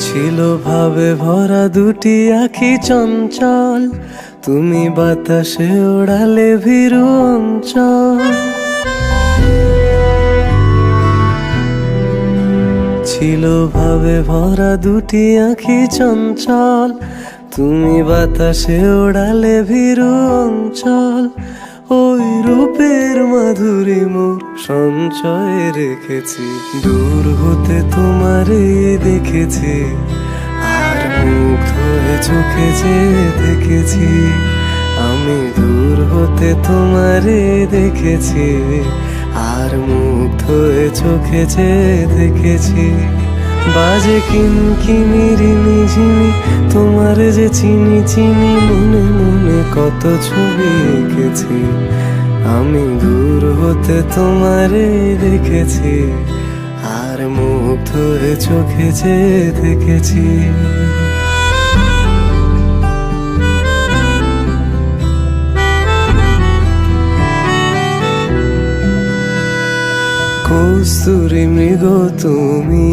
ছিল ভাবে ভরা দুটি আঁখি চঞ্চল, তুমি বাতাসে ওড়ালে ভীরু অঞ্চল। ছিল ভাবে ভরা দুটি আঁখি চঞ্চল, তুমি বাতাসে ওড়ালে ভীরু অঞ্চল। ওই রূপের মাধুরী মোর সঞ্চয়ে রেখেছি, দূর হতে তোমারে দেখেছি, আর মুগ্ধ হয়ে চোখে যে দেখেছি। আমি দূর হতে তোমারে দেখেছি, আর মুগ্ধ হয়ে চোখে যে দেখেছি। বাজে কিনকিনি ঝিমি, তোমার যে চিনি চিনি, মনে মনে কত ছবি এঁকেছি। আমি দূর হতে তোমারে দেখেছি, আর মুগ্ধ হয়ে চোখে যে দেখেছি। কস্তুরী মৃগ তুমি।